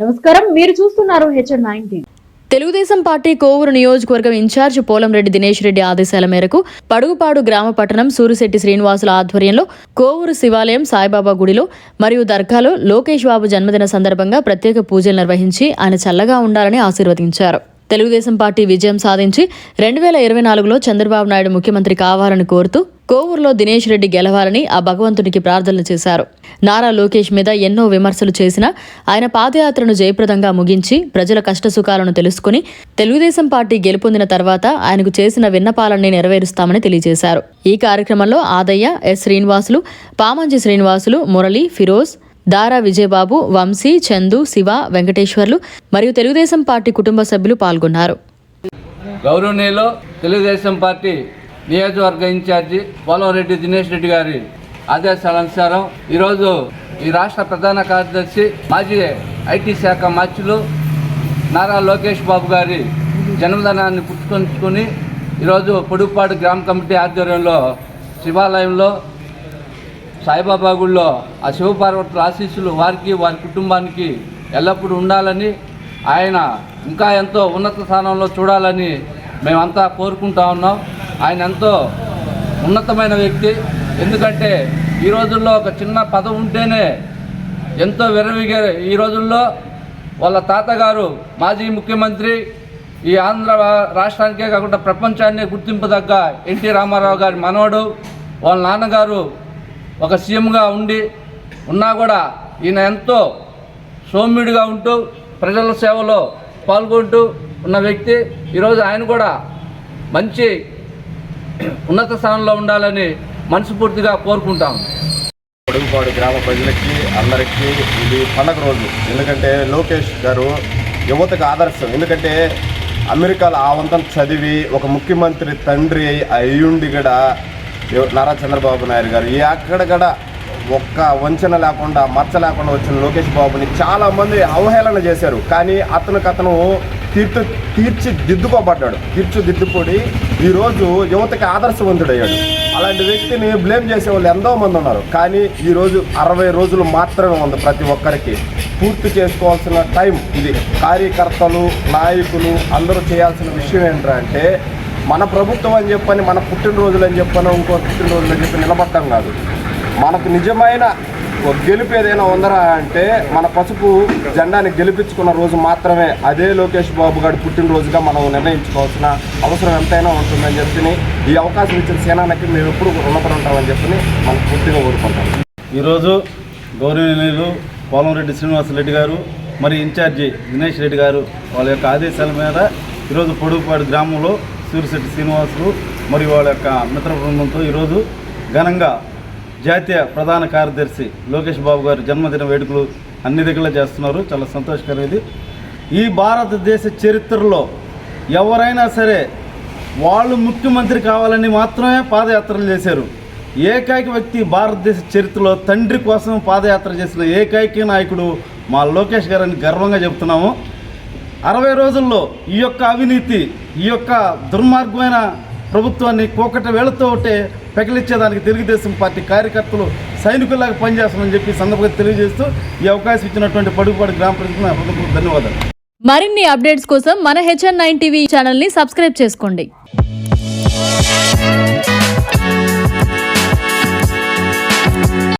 నమస్కారం, మీరు చూస్తున్నారు HN9 TV. Telugu Desam party Kovur నియోజకవర్గం ఇన్ఛార్జ్ పోలంరెడ్డి దినేష్ రెడ్డి ఆదేశాల మేరకు పడుగుపాడు గ్రామ పట్టణం సూరిశెట్టి శ్రీనివాసుల ఆధ్వర్యంలో కోవూరు శివాలయం సాయిబాబా గుడిలో మరియు దర్గాలో లోకేష్ బాబు జన్మదిన సందర్భంగా ప్రత్యేక పూజలు నిర్వహించి ఆయన చల్లగా ఉండాలని ఆశీర్వదించారు. తెలుగుదేశం పార్టీ విజయం సాధించి 2024లో చంద్రబాబు నాయుడు ముఖ్యమంత్రి కావాలని కోరుతూ కోవూరులో దినేష్ రెడ్డి గెలవాలని ఆ భగవంతునికి ప్రార్థనలు చేశారు. నారా లోకేష్ మీద ఎన్నో విమర్శలు చేసినా ఆయన పాదయాత్రను జయప్రదంగా ముగించి ప్రజల కష్టసుఖాలను తెలుసుకుని తెలుగుదేశం పార్టీ గెలుపొందిన తర్వాత ఆయనకు చేసిన విన్నపాలన్నీ నెరవేరుస్తామని తెలియజేశారు. ఈ కార్యక్రమంలో ఆదయ్య, ఎస్ శ్రీనివాసులు, పామంజి శ్రీనివాసులు, మురళి, ఫిరోజ్, దారా విజయబాబు, వంశీ, చందు, శివ, వెంకటేశ్వర్లు మరియు తెలుగుదేశం పార్టీ కుటుంబ సభ్యులు పాల్గొన్నారు. గౌరవనీయులు తెలుగుదేశం పార్టీ నియోజకవర్గ ఇన్ఛార్జి పోలంరెడ్డి దినేష్ రెడ్డి గారి ఆదేశానుసారం ఈరోజు ఈ రాష్ట్ర ప్రధాన కార్యదర్శి మాజీ ఐటీ శాఖ మంత్రులు నారా లోకేష్ బాబు గారి జన్మదినాన్ని పురస్కరించుకొని ఈరోజు పొడుగుపాడు గ్రామ కమిటీ ఆధ్వర్యంలో శివాలయంలో సాయిబాబా గుడిలో ఆ శివపార్వతుల ఆశీస్సులు వారికి వారి కుటుంబానికి ఎల్లప్పుడూ ఉండాలని, ఆయన ఇంకా ఎంతో ఉన్నత స్థానంలో చూడాలని మేమంతా కోరుకుంటా ఉన్నాం. ఆయన ఎంతో ఉన్నతమైన వ్యక్తి. ఎందుకంటే ఈ రోజుల్లో ఒక చిన్న పదవి ఉంటేనే ఎంతో విరవిగారు. ఈ రోజుల్లో వాళ్ళ తాతగారు మాజీ ముఖ్యమంత్రి, ఈ ఆంధ్ర రాష్ట్రానికే కాకుండా ప్రపంచాన్ని గుర్తింపదగ్గ ఎన్టీ రామారావు గారి మనవడు, వాళ్ళ నాన్నగారు ఒక సీఎంగా ఉన్నా కూడా ఈయన ఎంతో సౌమ్యుడిగా ఉంటూ ప్రజల సేవలో పాల్గొంటూ ఉన్న వ్యక్తి. ఈరోజు ఆయన కూడా మంచి ఉన్నత స్థానంలో ఉండాలని మనస్ఫూర్తిగా కోరుకుంటాం. పొడుగుపాడు గ్రామ ప్రజలకి అందరికీ ఇది పండగ రోజు. ఎందుకంటే లోకేష్ గారు యువతకు ఆదర్శం. ఎందుకంటే అమెరికాలో ఆ వంతం చదివి ఒక ముఖ్యమంత్రి తండ్రి అయ్యుండి కూడా నారా చంద్రబాబు నాయుడు గారు ఎక్కడక్కడ ఒక్క వంచన లేకుండా మచ్చ లేకుండా వచ్చిన లోకేష్ బాబుని చాలామంది అవహేళన చేశారు. కానీ అతను తీర్చిదిద్దుకోబడ్డాడు. ఈరోజు యువతకి ఆదర్శవంతుడయ్యాడు. అలాంటి వ్యక్తిని బ్లేమ్ చేసే వాళ్ళు ఎంతో మంది ఉన్నారు. కానీ ఈరోజు 60 రోజులు మాత్రమే ఉంది ప్రతి ఒక్కరికి. పూర్తి చేసుకోవాల్సిన టైం ఇది. కార్యకర్తలు, నాయకులు అందరూ చేయాల్సిన విషయం ఏంటంటే మన ప్రభుత్వం అని చెప్పని, మన పుట్టినరోజులు అని చెప్పని, ఇంకో పుట్టినరోజులు అని చెప్పి నిలబడటం కాదు. మనకు నిజమైన గెలుపు ఏదైనా ఉందరా అంటే మన పసుపు జెండాని గెలిపించుకున్న రోజు మాత్రమే. అదే లోకేష్ బాబు గారి పుట్టినరోజుగా మనం నిర్ణయించుకోవాల్సిన అవసరం ఎంతైనా ఉంటుందని చెప్పి ఈ అవకాశం ఇచ్చిన సేనానికి మేము ఎప్పుడు రుణపడి ఉంటామని చెప్పి మనకు పూర్తిగా కోరుకుంటాం. ఈరోజు గౌరవనీయులు పోలంరెడ్డి శ్రీనివాసరెడ్డి గారు మరి ఇన్ఛార్జి దినేష్ రెడ్డి గారు వాళ్ళ యొక్క ఆదేశాల మీద ఈరోజు పొడుగుపాడు గ్రామంలో సూరిశెట్టి శ్రీనివాసులు మరియు వాళ్ళ యొక్క మిత్ర బృందంతో ఈరోజు ఘనంగా జాతీయ ప్రధాన కార్యదర్శి లోకేష్ బాబు గారి జన్మదిన వేడుకలు అన్ని దగ్గర చేస్తున్నారు. చాలా సంతోషకరం ఇది. ఈ భారతదేశ చరిత్రలో ఎవరైనా సరే వాళ్ళు ముఖ్యమంత్రి కావాలని మాత్రమే పాదయాత్రలు చేశారు. ఏకైక వ్యక్తి భారతదేశ చరిత్రలో తండ్రి కోసం పాదయాత్ర చేసిన ఏకైక నాయకుడు మా లోకేష్ గారని గర్వంగా చెబుతున్నాము. 60 రోజుల్లో ఈ యొక్క అవినీతి, ఈ యొక్క దుర్మార్గమైన ప్రభుత్వాన్ని కోకట వేళతో పెకిలిచ్చేదానికి తెలుగుదేశం పార్టీ కార్యకర్తలు సైనికుల్లాగా పనిచేస్తామని చెప్పి సందర్భంగా తెలియజేస్తూ ఈ అవకాశం ఇచ్చినటువంటి పొడుగుపాడు గ్రామ ప్రజలకు ధన్యవాదాలు. మరిన్ని అప్డేట్స్ కోసం మన HN9 టీవీ ఛానల్ని సబ్స్క్రైబ్ చేసుకోండి.